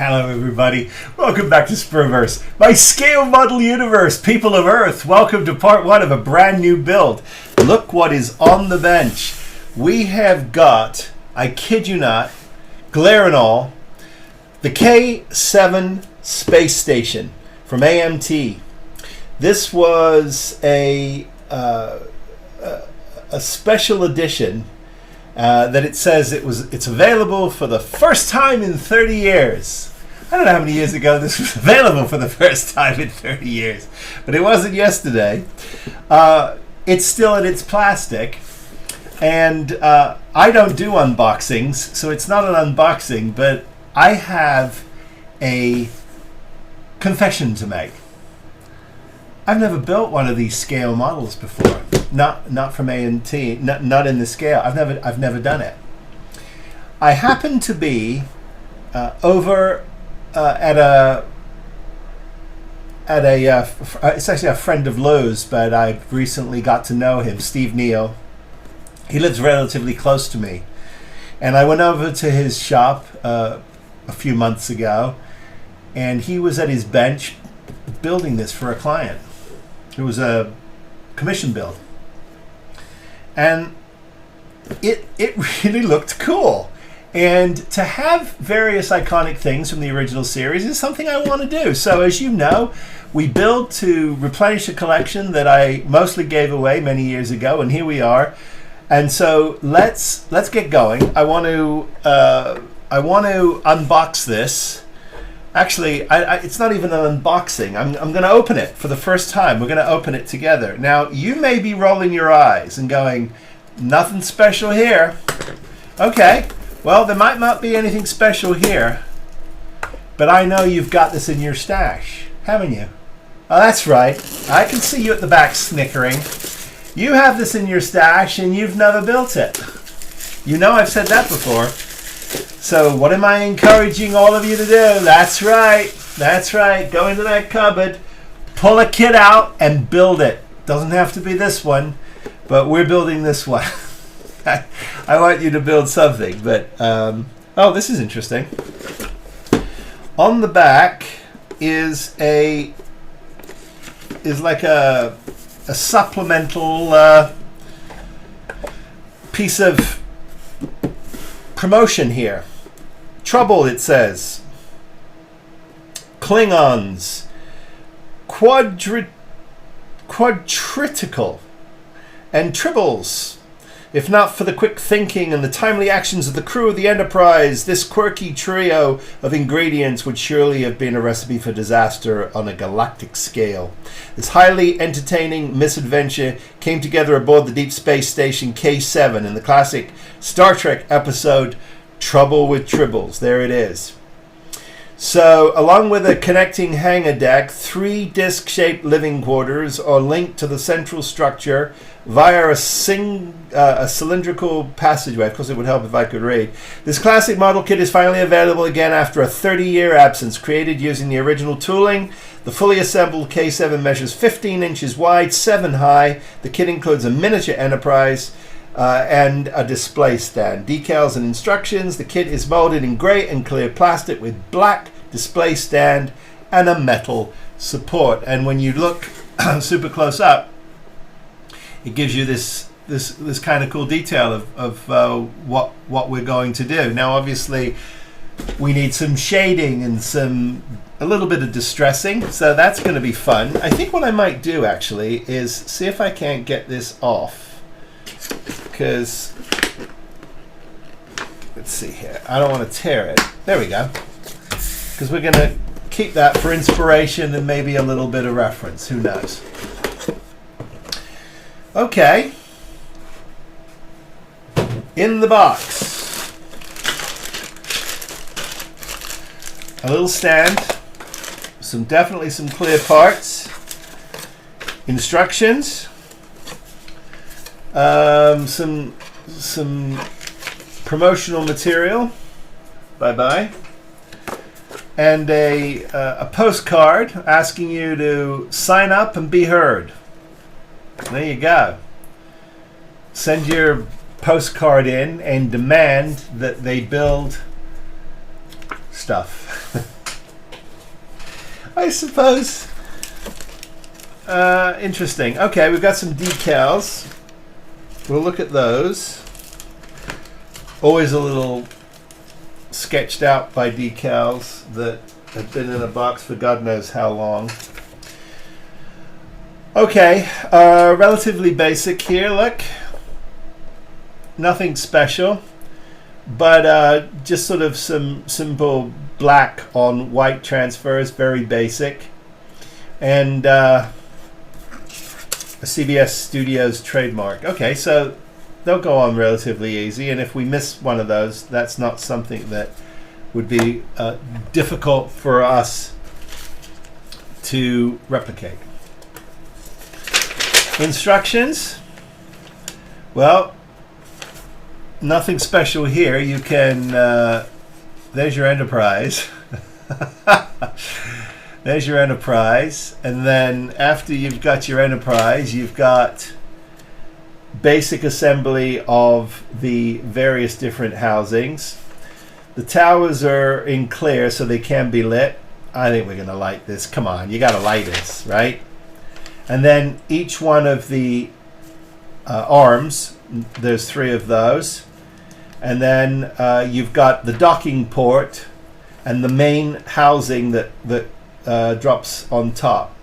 Hello everybody, welcome back to Spurverse, my scale model universe, people of Earth. Welcome to part one of a brand new build. Look what is on the bench. We have got, I kid you not, glare and all, the K7 space station from AMT. This was a special edition that it says it's available for the first time in 30 years. I don't know how many years ago this was available for the first time in 30 years, but it wasn't yesterday. It's still in its plastic, and I don't do unboxings, so it's not an unboxing, but I have a confession to make. I've never built one of these scale models before. Not from AMT, not in the scale. I've never done it. I happen to be over at a it's actually a friend of Lowe's, but I recently got to know him, Steve Neal. He lives relatively close to me, and I went over to his shop a few months ago, and he was at his bench building this for a client. It was a commission build. And it really looked cool. And to have various iconic things from the original series is something I want to do. So as you know, we build to replenish a collection that I mostly gave away many years ago, and here we are. And so let's get going. I want to unbox this. Actually, it's not even an unboxing. I'm going to open it for the first time. We're going to open it together. Now, you may be rolling your eyes and going, nothing special here. Okay, well, there might not be anything special here, but I know you've got this in your stash, haven't you? Oh, that's right. I can see you at the back snickering. You have this in your stash and you've never built it. You know I've said that before. So what am I encouraging all of you to do? That's right. That's right. Go into that cupboard, pull a kit out, and build it. Doesn't have to be this one, but we're building this one. I want you to build something, but oh, this is interesting. On the back is like a supplemental piece of promotion here. Trouble, it says. Klingons. Quadritical. And tribbles. If not for the quick thinking and the timely actions of the crew of the Enterprise, this quirky trio of ingredients would surely have been a recipe for disaster on a galactic scale. This highly entertaining misadventure came together aboard the Deep Space Station K7 in the classic Star Trek episode Trouble with Tribbles. There it is. So, along with a connecting hangar deck, 3 disc-shaped living quarters are linked to the central structure via a cylindrical passageway. Of course, it would help if I could read. This classic model kit is finally available again after a 30-year absence. Created using the original tooling, the fully assembled K7 measures 15 inches wide, 7 high. The kit includes a miniature Enterprise and a display stand. Decals and instructions. The kit is molded in grey and clear plastic with black display stand and a metal support. And when you look super close up, it gives you this kind of cool detail of what we're going to do. Now, obviously, we need some shading and a little bit of distressing, so that's going to be fun. I think what I might do actually is see if I can't get this off, because let's see here. I don't want to tear it. There we go. Because we're going to keep that for inspiration and maybe a little bit of reference. Who knows? Okay. In the box, a little stand, definitely some clear parts, instructions, some promotional material. Bye-bye. And a postcard asking you to sign up and be heard. There you go. Send your postcard in and demand that they build stuff. I suppose. Interesting. Okay, we've got some decals. We'll look at those. Always a little sketched out by decals that have been in a box for God knows how long. Okay, relatively basic here, look. Nothing special, but just sort of some simple black on white transfers, very basic. And a CBS Studios trademark. Okay, so they'll go on relatively easy, and if we miss one of those, that's not something that would be difficult for us to replicate. Instructions. Well, nothing special here. You can, there's your Enterprise. There's your Enterprise. And then after you've got your Enterprise, you've got basic assembly of the various different housings. The towers are in clear, so they can be lit. I think we're going to light this. Come on, you got to light this, right? And then each one of the arms, there's 3 of those. And then you've got the docking port and the main housing that drops on top.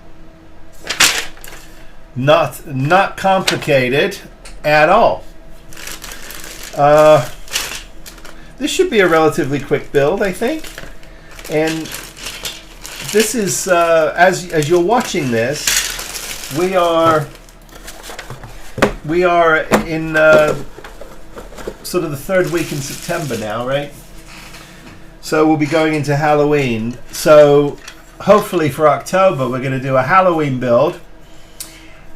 Not complicated at all. This should be a relatively quick build, I think. And this is, as you're watching this, we are in sort of the 3rd week in September now, right? So we'll be going into Halloween. So hopefully for October, we're going to do a Halloween build.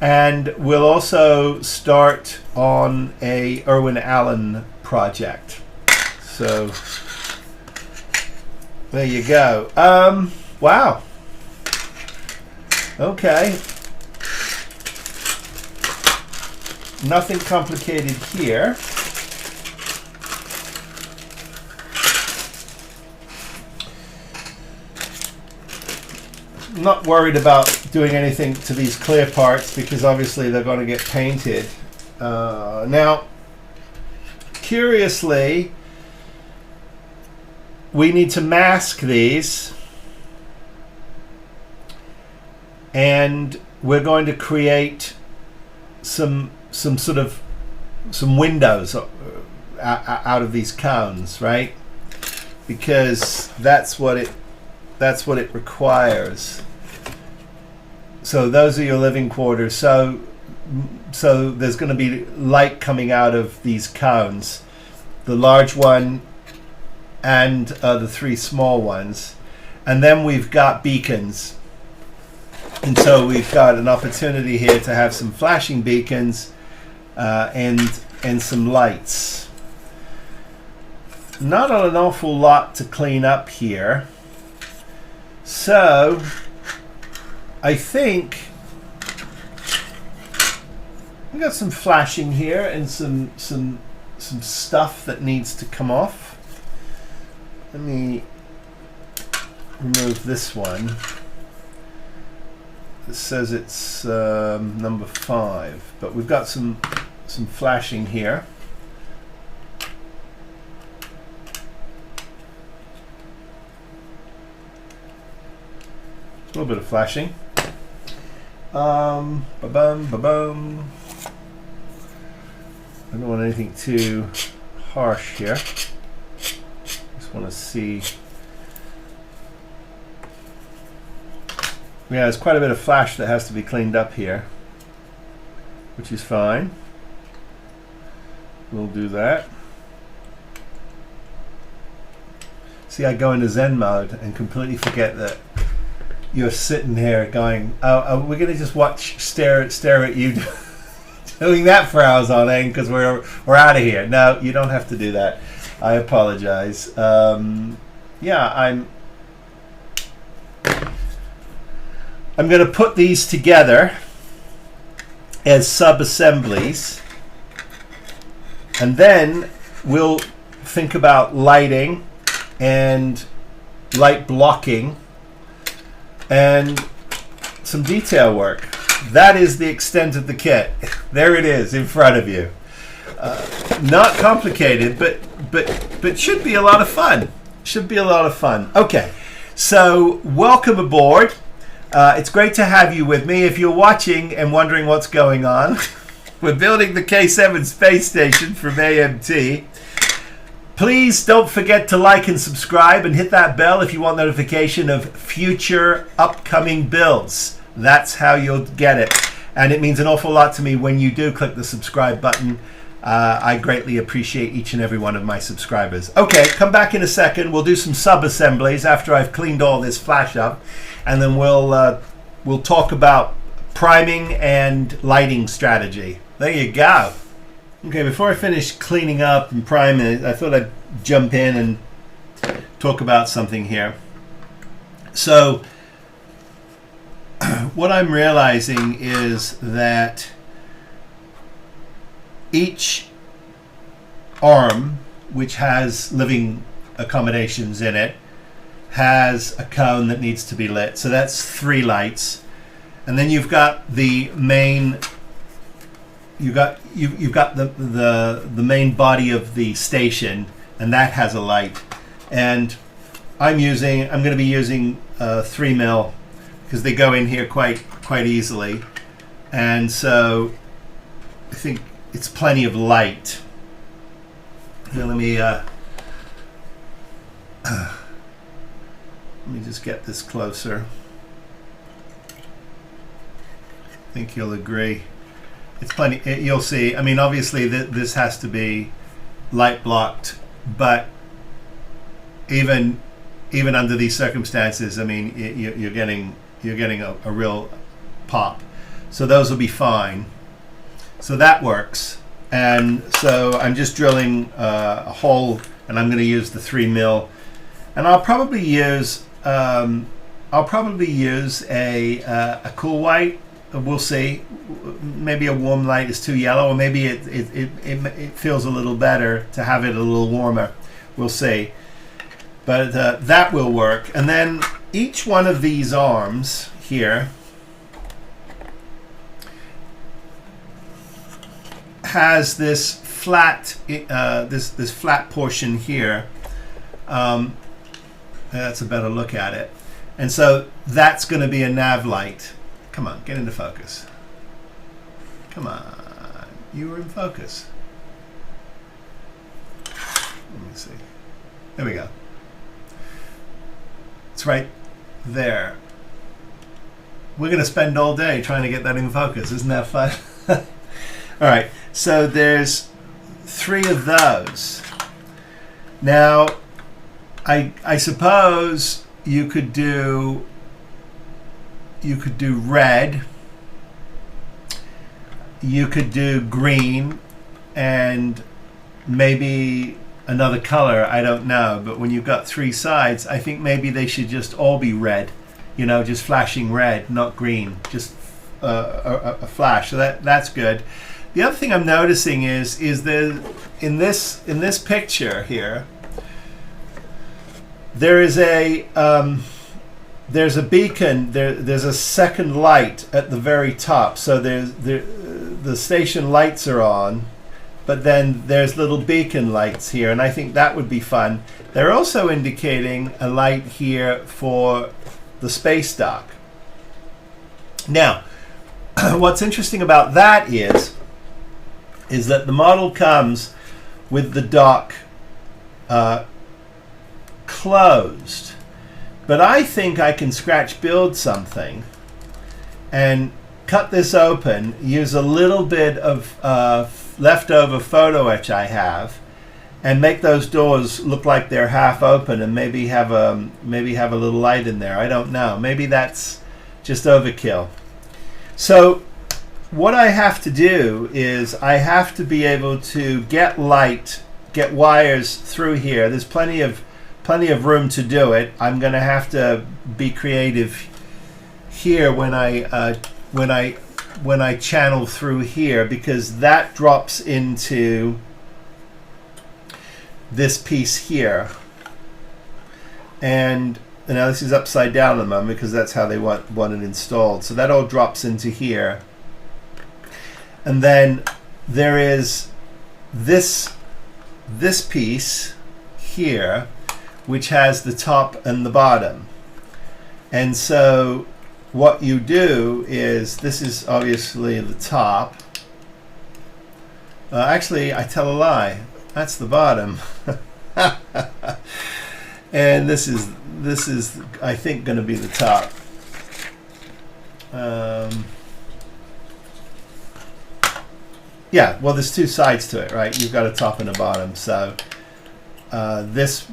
And we'll also start on a Irwin Allen project. So there you go. Wow. Okay. Nothing complicated here. Not worried about doing anything to these clear parts because obviously they're going to get painted. Now, curiously, we need to mask these, and we're going to create some windows out of these cones, right? Because that's what it requires. So those are your living quarters. So there's going to be light coming out of these cones, the large one and the 3 small ones, and then we've got beacons. And so we've got an opportunity here to have some flashing beacons and some lights. Not an awful lot to clean up here. So I think we got some flashing here and some stuff that needs to come off. Let me remove this one. It says it's number 5, but we've got some flashing here. A little bit of flashing. Ba-bum, ba-bum. I don't want anything too harsh here. Just want to see. Yeah, there's quite a bit of flash that has to be cleaned up here, which is fine. We'll do that. See, I go into Zen mode and completely forget that you're sitting here going, "Oh, we're gonna just stare at you doing that for hours on end because we're out of here." No, you don't have to do that. I apologize. Yeah, I'm going to put these together as sub-assemblies, and then we'll think about lighting and light blocking, and some detail work. That is the extent of the kit. There it is in front of you. Not complicated, but should be a lot of fun. Should be a lot of fun. Okay, so welcome aboard. It's great to have you with me. If you're watching and wondering what's going on, we're building the K7 space station from AMT. Please don't forget to like and subscribe and hit that bell if you want notification of future upcoming builds. That's how you'll get it. And it means an awful lot to me when you do click the subscribe button. I greatly appreciate each and every one of my subscribers. Okay, come back in a second. We'll do some sub-assemblies after I've cleaned all this flash up. And then we'll talk about priming and lighting strategy. There you go. Okay, before I finish cleaning up and priming, I thought I'd jump in and talk about something here. So, what I'm realizing is that each arm, which has living accommodations in it, has a cone that needs to be lit. So that's 3 lights. And then you've got the main you've got the main body of the station, and that has a light. And I'm going to be using 3 mil because they go in here quite easily, and so I think it's plenty of light. Here, let me just get this closer. I think you'll agree. It's plenty. You'll see. I mean, obviously, this has to be light blocked, but even under these circumstances, I mean, you're getting a real pop. So those will be fine. So that works. And so I'm just drilling a hole, and I'm going to use the 3 mil, and I'll probably use a cool white. We'll see. Maybe a warm light is too yellow, or maybe it feels a little better to have it a little warmer. We'll see. But that will work. And then each one of these arms here has this flat this flat portion here. That's a better look at it. And so that's going to be a nav light. Come on, get into focus. Come on, you were in focus. Let me see. There we go. It's right there. We're going to spend all day trying to get that in focus. Isn't that fun? All right, so there's 3 of those. Now, I suppose you could do red, you could do green, and maybe another color, I don't know. But when you've got 3 sides, I think maybe they should just all be red, you know, just flashing red, not green, just a flash. So that's good. The other thing I'm noticing is that in this picture here, there's a beacon. There's a second light at the very top. So the station lights are on, but then there's little beacon lights here, and I think that would be fun. They're also indicating a light here for the space dock. Now, what's interesting about that is that the model comes with the dock closed. But I think I can scratch build something and cut this open, use a little bit of leftover photo etch I have, and make those doors look like they're half open, and maybe have a little light in there. I don't know. Maybe that's just overkill. So what I have to do is I have to be able to get light, get wires through here. There's plenty of room to do it. I'm going to have to be creative here when I channel through here, because that drops into this piece here, and now this is upside down at the moment because that's how they want it installed. So that all drops into here. And then there is this piece here, which has the top and the bottom. And so what you do is, this is obviously the top. Actually, I tell a lie. That's the bottom. And this is I think going to be the top. Yeah, well, there's two sides to it, right? You've got a top and a bottom. So let's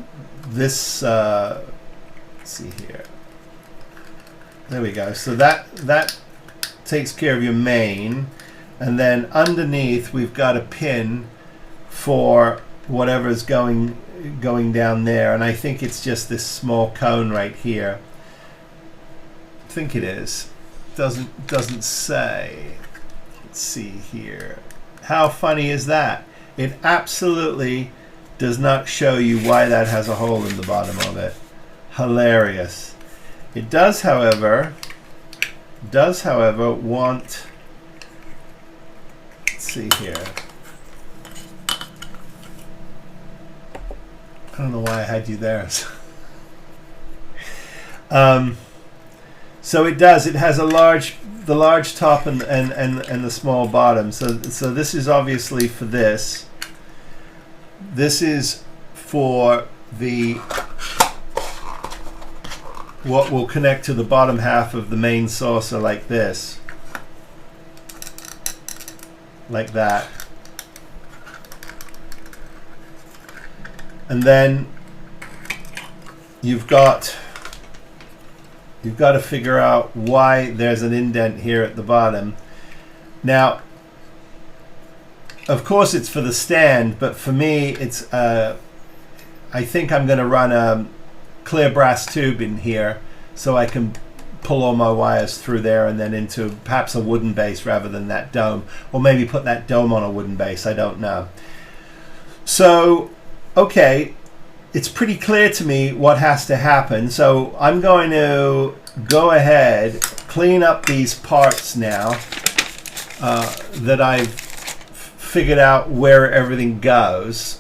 see here. There we go. So that takes care of your main, and then underneath we've got a pin for whatever's going down there, and I think it's just this small cone right here. I think it is. Doesn't say. Let's see here. How funny is that? It absolutely does not show you why that has a hole in the bottom of it. Hilarious. It does, however, want, let's see here. I don't know why I had you there. So it does. It has the large top and the small bottom. So this is obviously for this. This is for what will connect to the bottom half of the main saucer, like this, like that. And then you've got to figure out why there's an indent here at the bottom. Now, of course, it's for the stand, but for me, it's I think I'm going to run a clear brass tube in here so I can pull all my wires through there and then into perhaps a wooden base rather than that dome, or maybe put that dome on a wooden base. I don't know. So, okay, it's pretty clear to me what has to happen. So I'm going to go ahead, clean up these parts now that I've figured out where everything goes.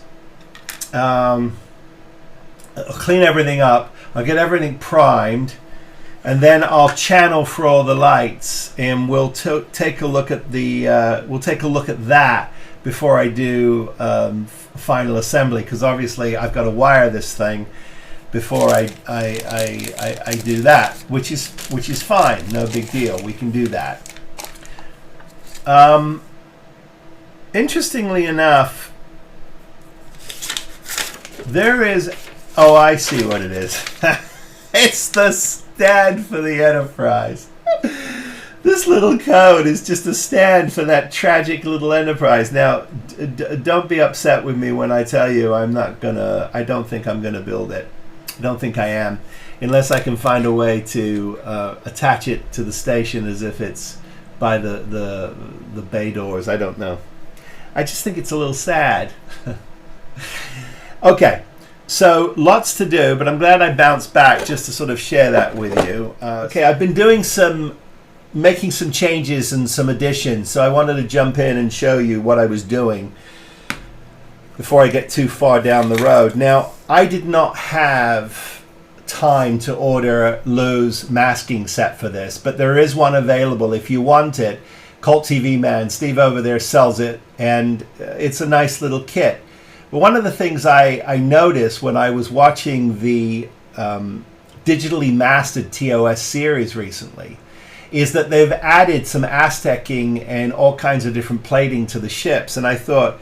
I'll clean everything up. I'll get everything primed, and then I'll channel for all the lights, and we'll take a look at that before I do final assembly, because obviously I've got to wire this thing before I do that, which is fine, no big deal. We can do that. Interestingly enough, there is. Oh, I see what it is. It's the stand for the Enterprise. This little code is just a stand for that tragic little Enterprise. Now, don't be upset with me when I tell you I don't think I'm gonna build it. I don't think I am, unless I can find a way to attach it to the station as if it's by the bay doors. I don't know. I just think it's a little sad. Okay. So lots to do, but I'm glad I bounced back just to sort of share that with you. Okay, I've been making some changes and some additions, so I wanted to jump in and show you what I was doing before I get too far down the road. Now, I did not have time to order Lou's masking set for this, but there is one available if you want it. Cult TV Man, Steve over there sells it, and it's a nice little kit. But one of the things I noticed when I was watching the digitally mastered TOS series recently is that they've added some Aztecing and all kinds of different plating to the ships. And I thought,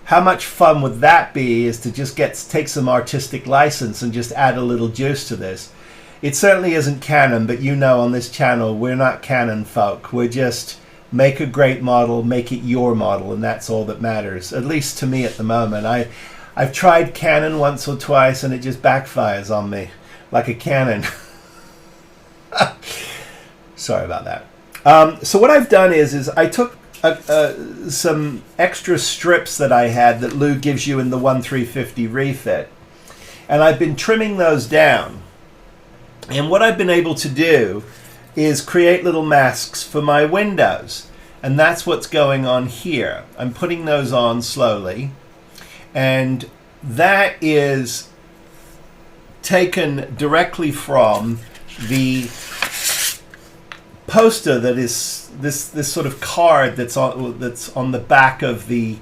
how much fun would that be, is to just take some artistic license and just add a little juice to this. It certainly isn't canon, but you know on this channel, we're not canon folk. We're just make a great model, make it your model, and that's all that matters, at least to me at the moment. I've tried canon once or twice, and it just backfires on me like a cannon. Sorry about that. So what I've done is I took some extra strips that I had that Lou gives you in the 1350 refit, and I've been trimming those down. And what I've been able to do is create little masks for my windows. And that's what's going on here. I'm putting those on slowly. And that is taken directly from the poster that is this sort of card that's on the back of the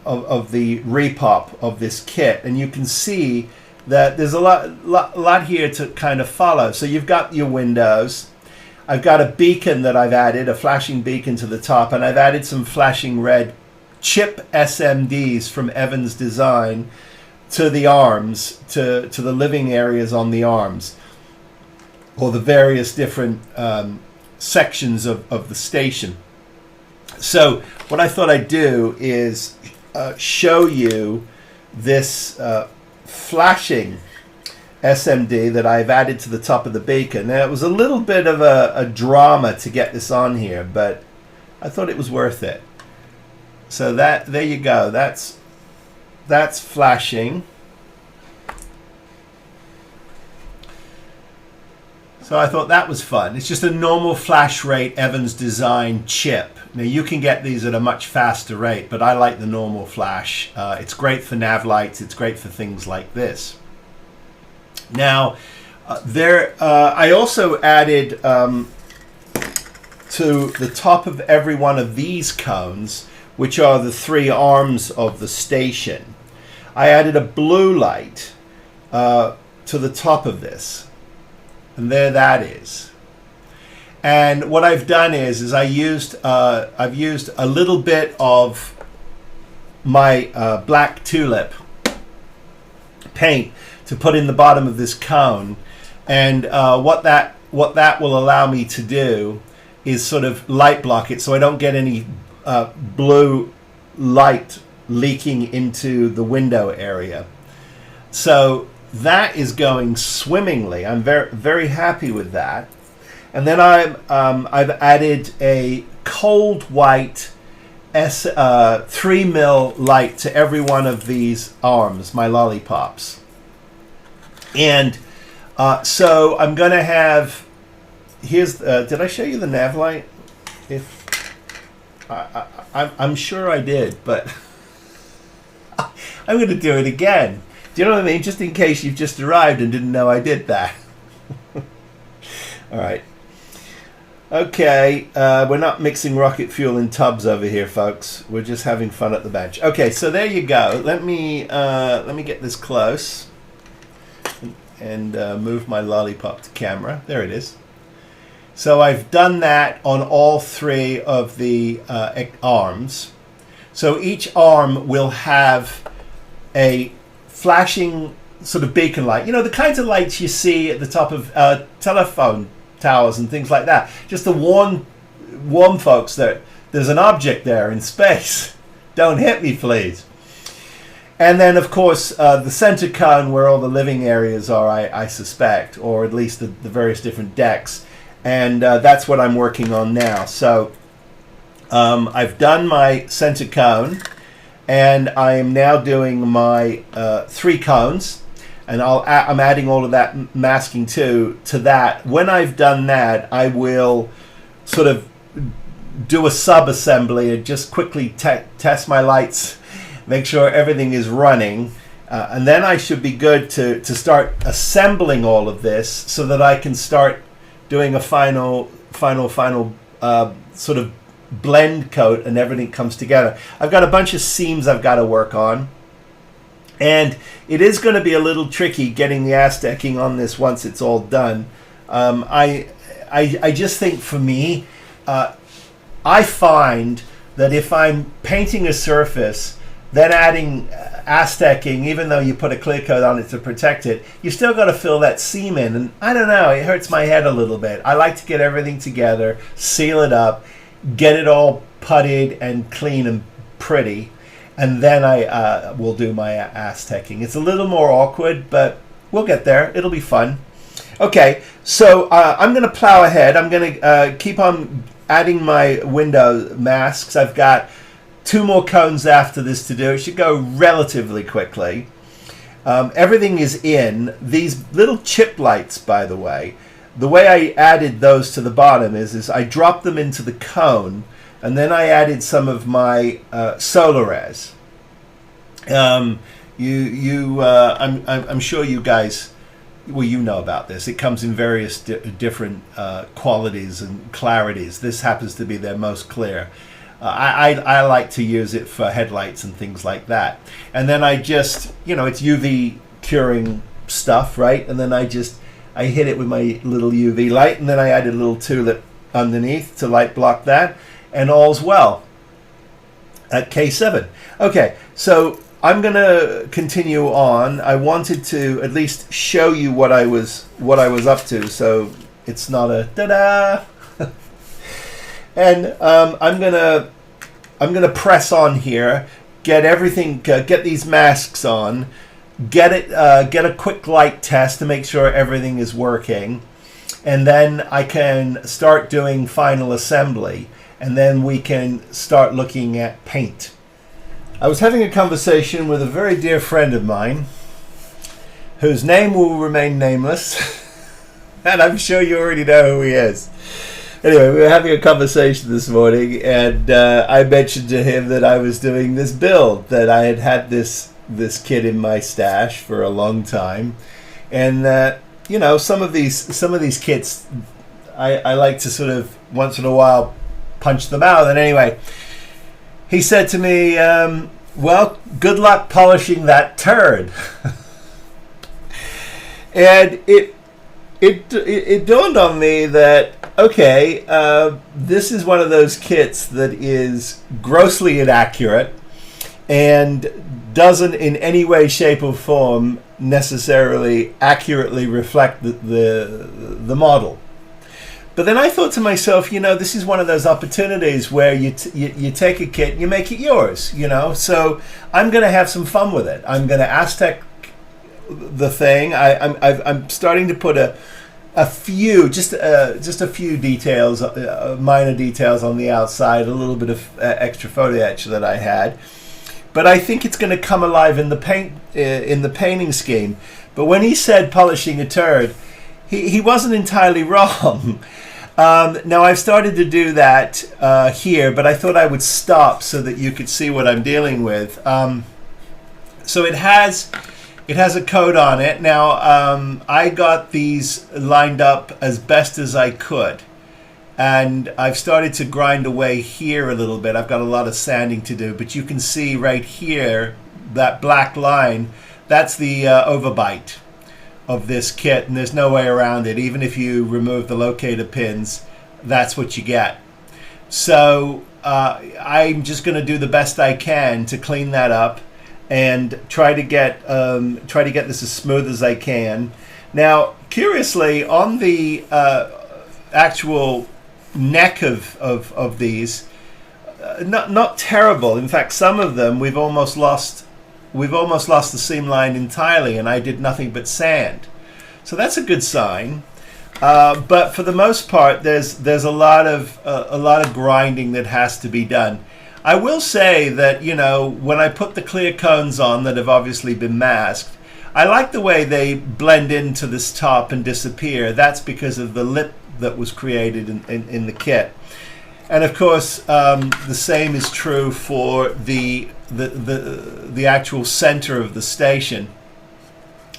repop of this kit. And you can see that there's a lot here to kind of follow. So you've got your windows. I've got a beacon that I've added, a flashing beacon to the top, and I've added some flashing red chip SMDs from Evans Design to the arms, to the living areas on the arms, or the various different sections of the station. So what I thought I'd do is show you this flashing SMD that I've added to the top of the beacon. Now, it was a little bit of a drama to get this on here, but I thought it was worth it. So there you go. That's flashing. So I thought that was fun. It's just a normal flash rate Evans Design chip. Now you can get these at a much faster rate, but I like the normal flash. It's great for nav lights. It's great for things like this. Now, I also added to the top of every one of these cones, which are the three arms of the station, I added a blue light to the top of this. And there that is. And what I've done is I've used a little bit of my black tulip paint to put in the bottom of this cone, and what that will allow me to do is sort of light block it so I don't get any blue light leaking into the window area. So that is going swimmingly. I'm very, very happy with that. And then I've added a cold white 3mm light to every one of these arms, my lollipops. And so I'm going to have, here's, did I show you the nav light? I'm sure I did, but I'm going to do it again. Do you know what I mean? Just in case you've just arrived and didn't know I did that. All right. Okay, we're not mixing rocket fuel in tubs over here, folks. We're just having fun at the bench. Okay, so there you go. Let me get this close and move my lollipop to camera. There it is. So I've done that on all three of the arms. So each arm will have a flashing sort of beacon light. You know, the kinds of lights you see at the top of telephone towers and things like that. Just to warn folks that there's an object there in space. Don't hit me, please. And then, of course, the center cone where all the living areas are, I suspect, or at least the various different decks. And that's what I'm working on now. So I've done my center cone, and I am now doing my 3 cones. And I'm adding all of that masking to that. When I've done that, I will sort of do a sub-assembly and just quickly test my lights, make sure everything is running. And then I should be good to start assembling all of this so that I can start doing a final sort of blend coat and everything comes together. I've got a bunch of seams I've got to work on. And it is going to be a little tricky getting the Aztecing on this once it's all done. I just think for me, I find that if I'm painting a surface, then adding Aztecing, even though you put a clear coat on it to protect it, you still got to fill that seam in. And I don't know, it hurts my head a little bit. I like to get everything together, seal it up, get it all puttied and clean and pretty. And then I will do my Aztecing. It's a little more awkward, but we'll get there. It'll be fun. Okay, so I'm going to plow ahead. I'm going to keep on adding my window masks. I've got 2 more cones after this to do. It should go relatively quickly. Everything is in. These little chip lights, by the way I added those to the bottom is I dropped them into the cone, and then I added some of my Solares. I'm sure you guys, well, you know about this. It comes in various different qualities and clarities. This happens to be their most clear. I like to use it for headlights and things like that. And then I just, it's UV curing stuff, right? And then I hit it with my little UV light, and then I added a little tulip underneath to light block that, and all's well at K7. Okay, so I'm going to continue on. I wanted to at least show you what I was up to, so it's not a ta-da. And I'm gonna press on here, get everything, get these masks on, get a quick light test to make sure everything is working, and then I can start doing final assembly, and then we can start looking at paint. I was having a conversation with a very dear friend of mine, whose name will remain nameless, and I'm sure you already know who he is. Anyway, we were having a conversation this morning, and I mentioned to him that I was doing this build, that I had this kit in my stash for a long time, and that some of these kits, I like to sort of once in a while punch them out. And anyway, he said to me, "Well, good luck polishing that turd." And it dawned on me that, okay, this is one of those kits that is grossly inaccurate and doesn't in any way, shape, or form necessarily accurately reflect the model. But then I thought to myself, this is one of those opportunities where you take a kit and you make it yours, So I'm going to have some fun with it. I'm going to Aztec the thing. I'm starting to put a few details, minor details on the outside, a little bit of extra photo etch that I had, but I think it's going to come alive in the painting scheme. But when he said polishing a turd, he wasn't entirely wrong. Now I've started to do that here, but I thought I would stop so that you could see what I'm dealing with. So it has a coat on it. Now, I got these lined up as best as I could. And I've started to grind away here a little bit. I've got a lot of sanding to do. But you can see right here, that black line, that's the overbite of this kit. And there's no way around it. Even if you remove the locator pins, that's what you get. So I'm just going to do the best I can to clean that up and try to get this as smooth as I can. Now, curiously, on the actual neck of these, not terrible. In fact, some of them we've almost lost the seam line entirely, and I did nothing but sand. So that's a good sign. But for the most part, there's a lot of grinding that has to be done. I will say that, when I put the clear cones on that have obviously been masked, I like the way they blend into this top and disappear. That's because of the lip that was created in the kit. And of course, the same is true for the actual center of the station.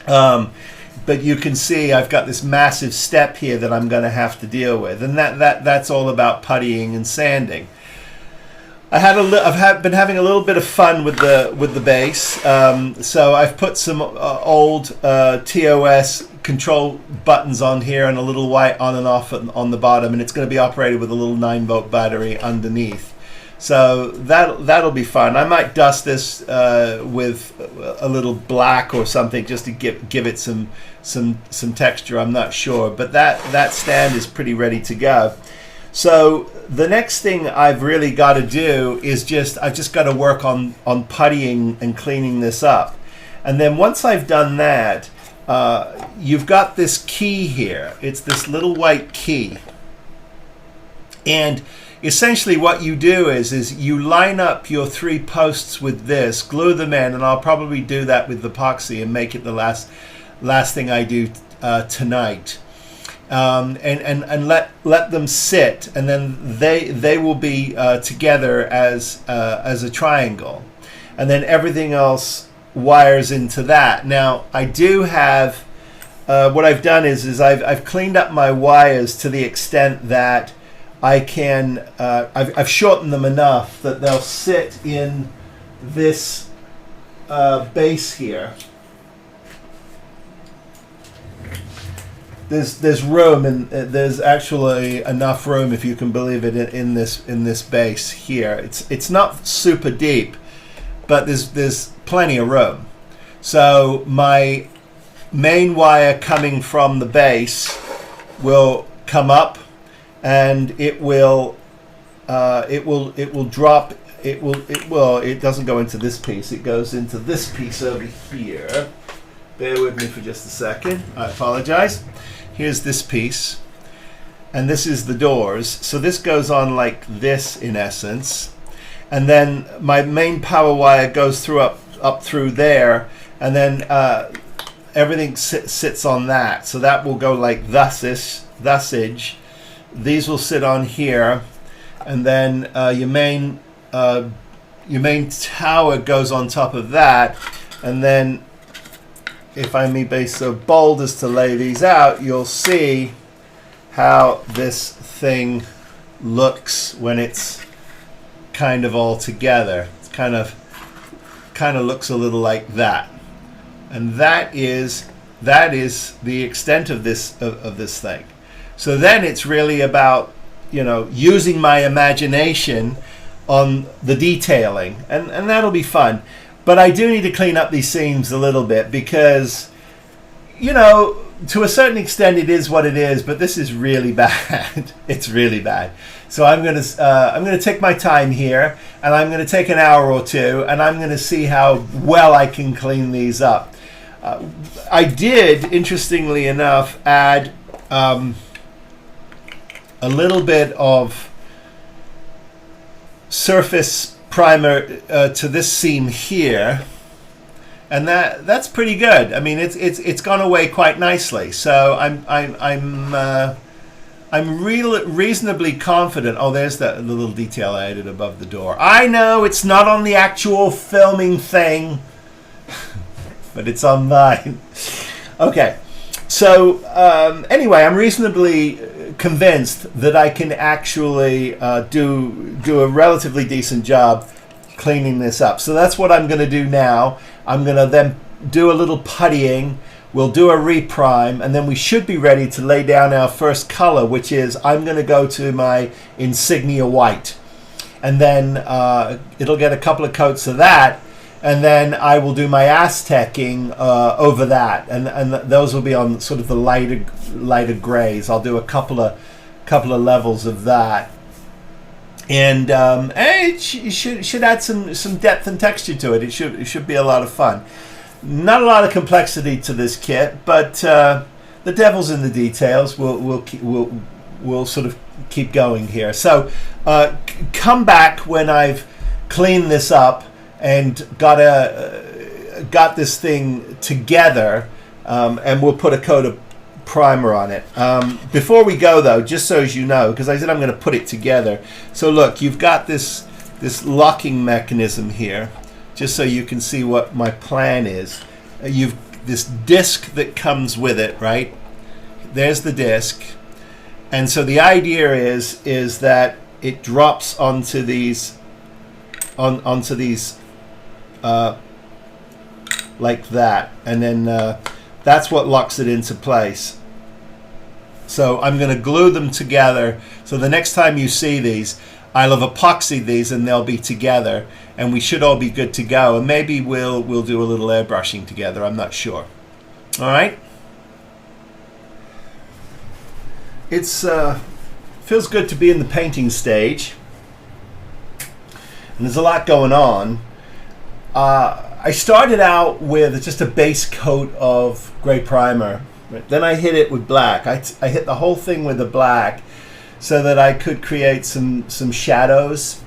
But you can see I've got this massive step here that I'm going to have to deal with. And that's all about puttying and sanding. I've been having a little bit of fun with the base, so I've put some old TOS control buttons on here and a little white on and off on the bottom, and it's going to be operated with a little 9-volt battery underneath. So that'll be fun. I might dust this with a little black or something just to give it some texture. I'm not sure, but that stand is pretty ready to go. So the next thing I've really got to do is I've just got to work on puttying and cleaning this up. And then once I've done that, you've got this key here. It's this little white key. And essentially what you do is you line up your 3 posts with this, glue them in, and I'll probably do that with epoxy and make it the last thing I do tonight. And let them sit, and then they will be together as a triangle, and then everything else wires into that. Now I do have what I've done is I've cleaned up my wires to the extent that I can I've shortened them enough that they'll sit in this base here. There's room, and there's actually enough room, if you can believe it, in this base here. It's not super deep, but there's plenty of room. So my main wire coming from the base will come up, and it will drop. It doesn't go into this piece. It goes into this piece over here. Bear with me for just a second. I apologize. Here's this piece, and this is the doors. So this goes on like this in essence, and then my main power wire goes up through there, and then everything sits on that. So that will go like thusage. These will sit on here, and then your main tower goes on top of that, and then, if I may be so bold as to lay these out, you'll see how this thing looks when it's kind of all together. It's kind of looks a little like that, and that is the extent of this thing. So then it's really about, using my imagination on the detailing, and that'll be fun. But I do need to clean up these seams a little bit because, to a certain extent it is what it is, but this is really bad. It's really bad. So I'm gonna take my time here, and I'm gonna take an hour or two, and I'm gonna see how well I can clean these up. I did, interestingly enough, add a little bit of surface primer to this seam here, and that's pretty good. I mean, it's gone away quite nicely. So I'm reasonably confident. Oh, there's that little detail I added above the door. I know it's not on the actual filming thing, but it's on mine. Okay, so anyway, I'm reasonably convinced that I can actually do a relatively decent job cleaning this up. So that's what I'm going to do now. I'm going to then do a little puttying. We'll do a reprime, and then we should be ready to lay down our first color, which is I'm going to go to my Insignia White, and then it'll get a couple of coats of that, and then I will do my Aztecing over that, and those will be on sort of the lighter grays. I'll do a couple of levels of that, and it should add some depth and texture to it. It should be a lot of fun. Not a lot of complexity to this kit, but the devil's in the details. We'll sort of keep going here. So come back when I've cleaned this up and got this thing together, and we'll put a coat of primer on it. Before we go, though, just so as you know, because I said I'm going to put it together. So look, you've got this locking mechanism here, just so you can see what my plan is. You've this disc that comes with it, right? There's the disc, and so the idea is that it drops onto these like that, and then that's what locks it into place. So I'm going to glue them together, so the next time you see these, I'll have epoxied these and they'll be together, and we should all be good to go. And maybe we'll do a little airbrushing together. I'm not sure. All right. It's feels good to be in the painting stage, and there's a lot going on. I started out with just a base coat of gray primer. Right? Then I hit it with black. I hit the whole thing with the black. so that I could create some shadows.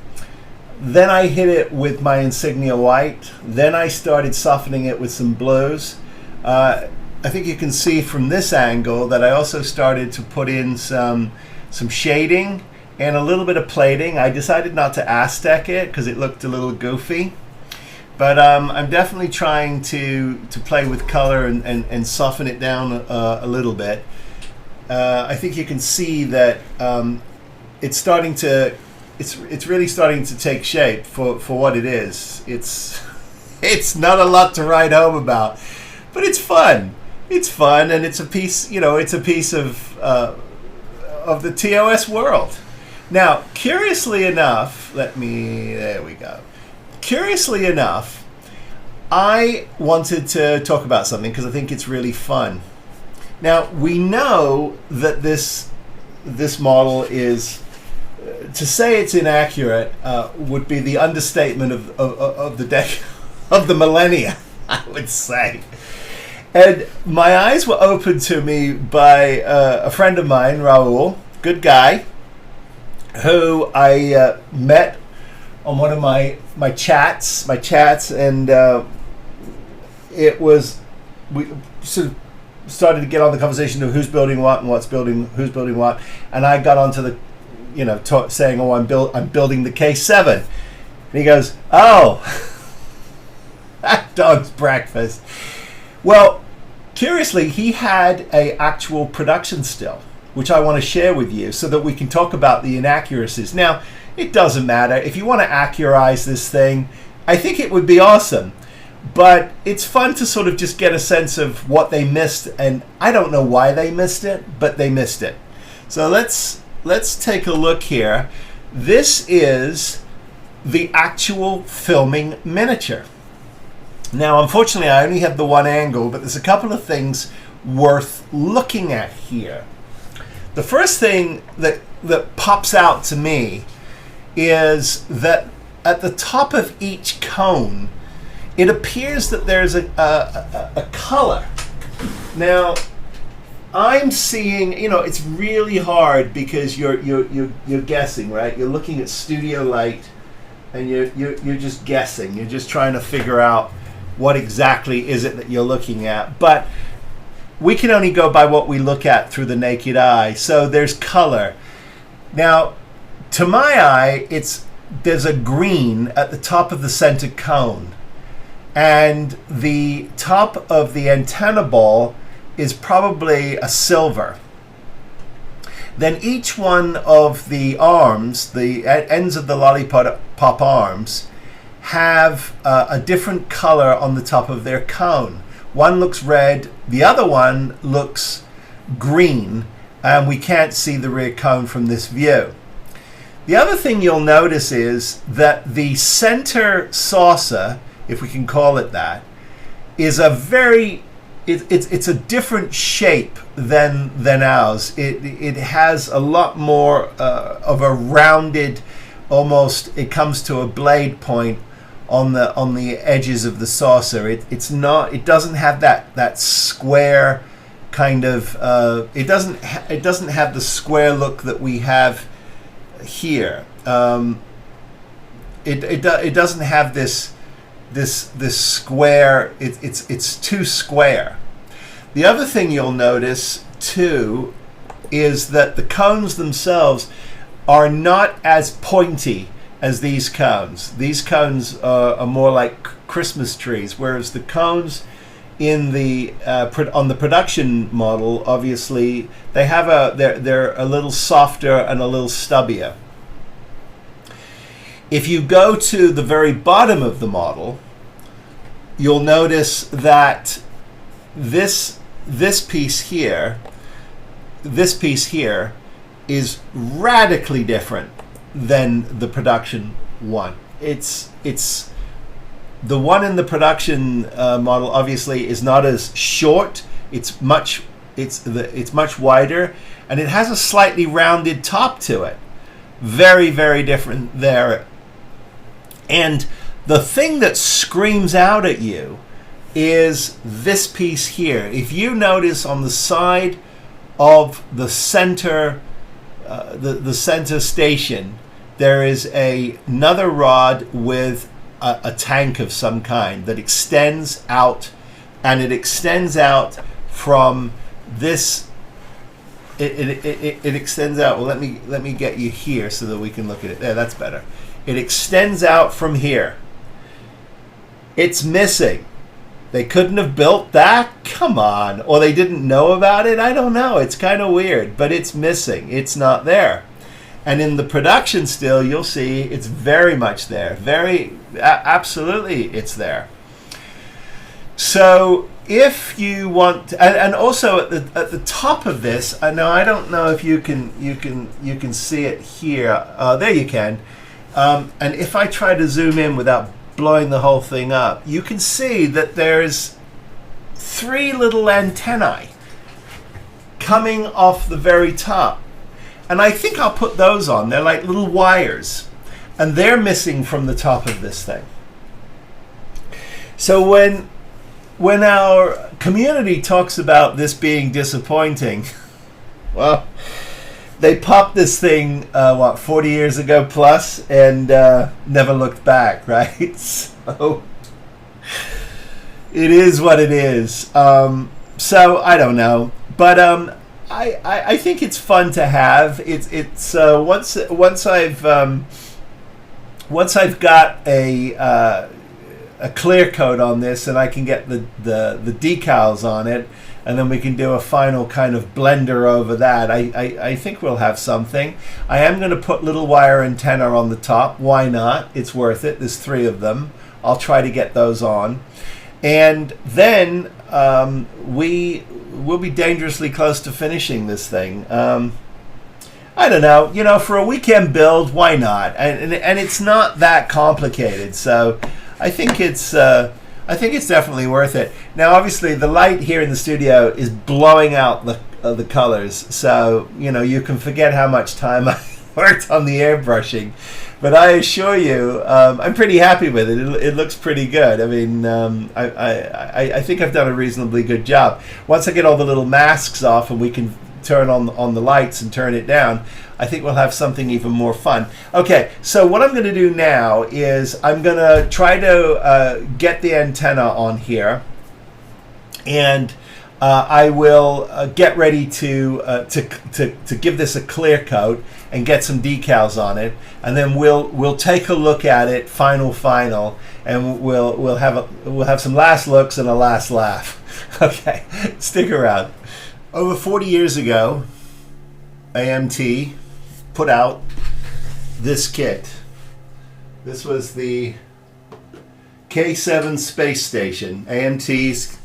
Then I hit it with my insignia white. Then I started softening it with some blues. I think you can see from this angle that I also started to put in some shading and a little bit of plating. I decided not to Aztec it because it looked a little goofy. But I'm definitely trying to play with color and soften it down a little bit. I think you can see that it's really starting to take shape for what it is. It's not a lot to write home about, but it's fun. It's fun, and it's a piece. It's a piece of the TOS world. Now, curiously enough, there we go. Curiously enough, I wanted to talk about something because I think it's really fun. Now, we know that this model is, to say it's inaccurate would be the understatement of the millennia, I would say. And my eyes were opened to me by a friend of mine, Raul, good guy, who I met on one of my chats, and we sort of started to get on the conversation of who's building what and who's building what, and I got onto the, saying, "Oh, I'm building the K7," and he goes, "Oh, that dog's breakfast." Well, curiously, he had a actual production still, which I want to share with you so that we can talk about the inaccuracies. Now, it doesn't matter. If you want to accurize this thing, I think it would be awesome. But it's fun to sort of just get a sense of what they missed, and I don't know why they missed it, but they missed it. So let's take a look here. This is the actual filming miniature. Now, unfortunately, I only have the one angle, but there's a couple of things worth looking at here. The first thing that pops out to me is that at the top of each cone, it appears that there's a color. Now, I'm seeing, it's really hard because you're guessing, right? You're looking at studio light, and you're just guessing. You're just trying to figure out what exactly is it that you're looking at. But we can only go by what we look at through the naked eye. So there's color. Now, to my eye, there's a green at the top of the center cone. And the top of the antenna ball is probably a silver. Then each one of the arms, the ends of the lollipop arms, have a different color on the top of their cone. One looks red, the other one looks green, and we can't see the rear cone from this view. The other thing you'll notice is that the center saucer, if we can call it that, is it's a different shape than ours. It has a lot more of a rounded, almost, it comes to a blade point on the edges of the saucer. It doesn't have that square kind of it doesn't have the square look that we have here. It doesn't have this square. It's too square. The other thing you'll notice too is that the cones themselves are not as pointy as these cones. These cones are more like Christmas trees, whereas the cones in the on the production model, obviously, they're a little softer and a little stubbier. If you go to the very bottom of the model, you'll notice that this piece here is radically different than the production one. It's the one in the production model obviously is not as short. It's much wider, and it has a slightly rounded top to it. Very, very different there. And the thing that screams out at you is this piece here. If you notice on the side of the center the center station, there is another rod with a tank of some kind that extends out, and it extends out from this. It extends out. Well, let me get you here so that we can look at it. There, that's better. It extends out from here. It's missing. They couldn't have built that? Come on. Or they didn't know about it? I don't know. It's kind of weird, but it's missing. It's not there. And in the production still, you'll see it's very much there. Absolutely it's there. So if you want, and also at the top of this, I don't know if you can see it here. There you can. And if I try to zoom in without blowing the whole thing up, you can see that there's 3 little antennae coming off the very top. And I think I'll put those on. They're like little wires. And they're missing from the top of this thing. So when our community talks about this being disappointing, well, they popped this thing, 40 years ago plus, and never looked back, right? So it is what it is. So I don't know, but I think it's fun to have. It's once I've got a clear coat on this, and I can get the decals on it, and then we can do a final kind of blender over that. I think we'll have something. I am going to put little wire antenna on the top. Why not? It's worth it. There's 3 of them. I'll try to get those on. And then we will be dangerously close to finishing this thing. I don't know. For a weekend build, why not? And it's not that complicated. So I think it's definitely worth it. Now, obviously, the light here in the studio is blowing out the colors, so you can forget how much time I worked on the airbrushing. But I assure you, I'm pretty happy with it. It looks pretty good. I mean, I think I've done a reasonably good job. Once I get all the little masks off and we can turn on the lights and turn it down, I think we'll have something even more fun. Okay, so what I'm going to do now is I'm going to try to get the antenna on here, and I will get ready to give this a clear coat and get some decals on it, and then we'll take a look at it, final, and we'll have some last looks and a last laugh. Okay, stick around. Over 40 years ago, AMT put out this kit. This was the K7 space station, AMT's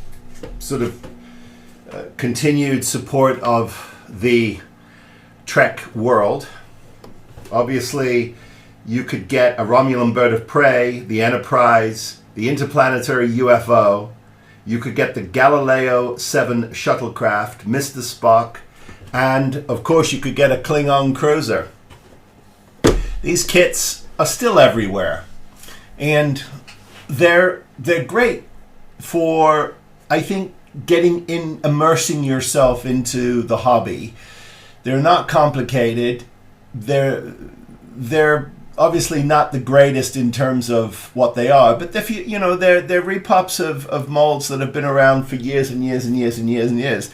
sort of continued support of the Trek world. Obviously, you could get a Romulan bird of prey, the Enterprise, the interplanetary UFO. You could get the Galileo 7 shuttlecraft, Mr. Spock, and of course you could get a Klingon cruiser. These kits are still everywhere, and they're great for, I think, immersing yourself into the hobby. They're not complicated. They're obviously not the greatest in terms of what they are, but if they're repops of molds that have been around for years and years and years and years and years.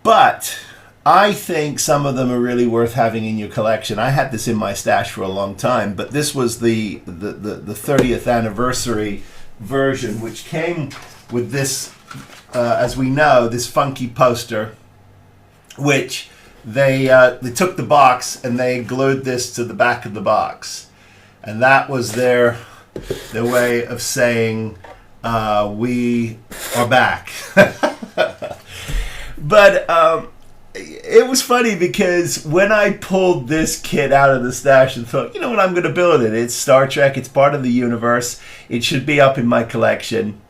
But I think some of them are really worth having in your collection. I had this in my stash for a long time, but this was the 30th anniversary version, which came with this, as we know, this funky poster, which they took the box and they glued this to the back of the box, and that was their way of saying we are back. But it was funny because when I pulled this kit out of the stash and thought, you know what, I'm going to build it. It's Star Trek. It's part of the universe. It should be up in my collection.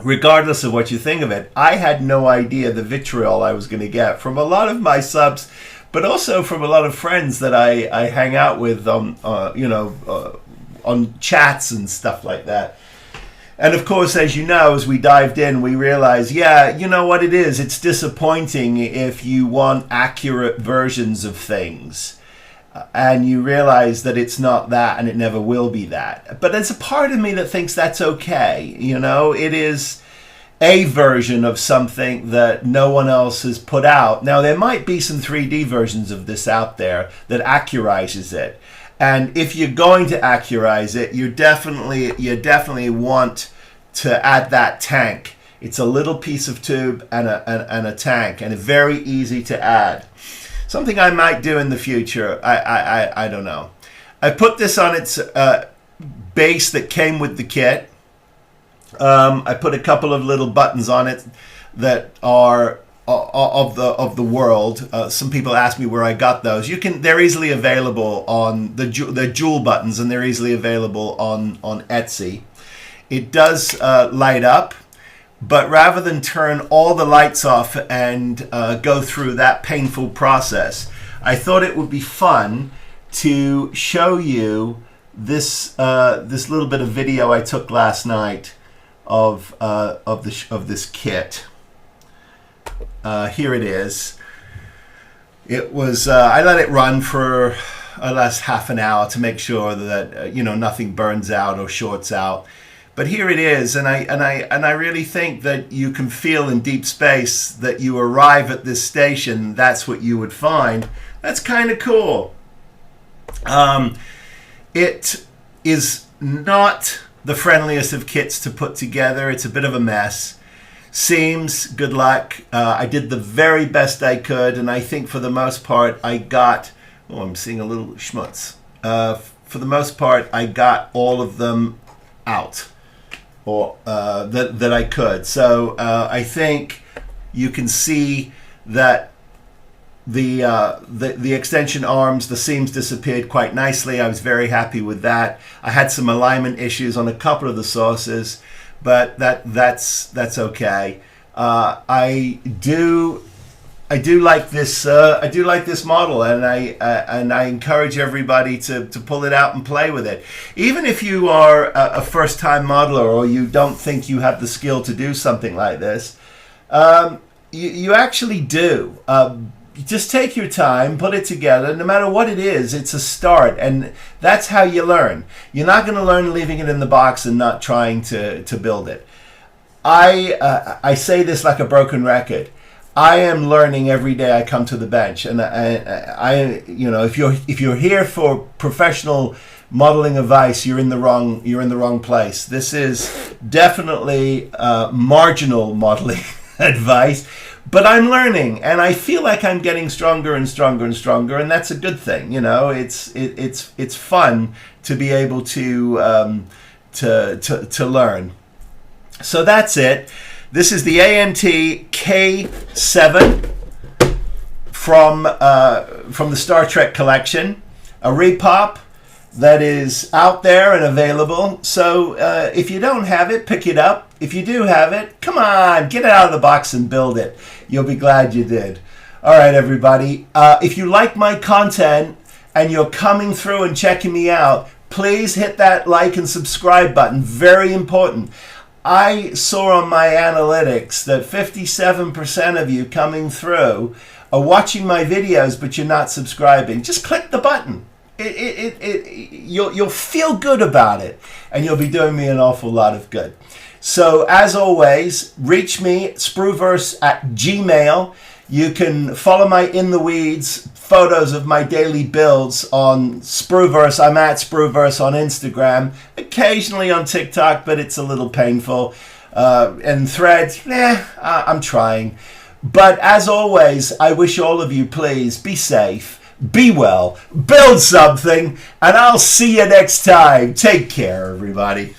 Regardless of what you think of it, I had no idea the vitriol I was going to get from a lot of my subs, but also from a lot of friends that I hang out with on chats and stuff like that. And of course, as you know, as we dived in, we realized, yeah, you know what it is? It's disappointing if you want accurate versions of things. And you realize that it's not that and it never will be that. But there's a part of me that thinks that's okay. You know, it is a version of something that no one else has put out. Now, there might be some 3D versions of this out there that accurizes it. And if you're going to accurize it, you definitely want to add that tank. It's a little piece of tube and a tank, and it's very easy to add. Something I might do in the future. I don't know. I put this on its base that came with the kit. I put a couple of little buttons on it that are of the world. Some people ask me where I got those. They're easily available on the jewel buttons, and they're easily available on Etsy. It does light up, but rather than turn all the lights off and go through that painful process, I thought it would be fun to show you this little bit of video I took last night of this kit. Here it is. It was I let it run for the last half an hour to make sure that nothing burns out or shorts out. But here it is, and I really think that you can feel in deep space that you arrive at this station. That's what you would find. That's kind of cool. It is not the friendliest of kits to put together. It's a bit of a mess. Seems, good luck. I did the very best I could, and I think for the most part I got, I'm seeing a little schmutz. For the most part I got all of them out, or that I could. So I think you can see that the extension arms, the seams disappeared quite nicely. I was very happy with that. I had some alignment issues on a couple of the sources, but that's okay. I do like this. I do like this model, and I encourage everybody to pull it out and play with it. Even if you are a first-time modeler or you don't think you have the skill to do something like this, you actually do. Just take your time, put it together. No matter what it is, it's a start, and that's how you learn. You're not going to learn leaving it in the box and not trying to build it. I say this like a broken record. I am learning every day I come to the bench, and I if you're here for professional modeling advice, you're in the wrong place. This is definitely marginal modeling advice. But I'm learning, and I feel like I'm getting stronger and stronger and stronger, and that's a good thing. It's fun to be able to learn. So that's it. This is the AMT K7 from the Star Trek collection, a repop that is out there and available. So if you don't have it, pick it up. If you do have it, come on, get it out of the box and build it. You'll be glad you did. All right, everybody. If you like my content and you're coming through and checking me out, please hit that like and subscribe button. Very important. I saw on my analytics that 57% of you coming through are watching my videos, but you're not subscribing. Just click the button. You'll feel good about it, and you'll be doing me an awful lot of good. So as always, reach me, spruverse@gmail.com. You can follow my In the Weeds photos of my daily builds on Spruverse. I'm at Spruverse on Instagram, occasionally on TikTok, but it's a little painful. And Threads, I'm trying. But as always, I wish all of you, please, be safe, be well, build something, and I'll see you next time. Take care, everybody.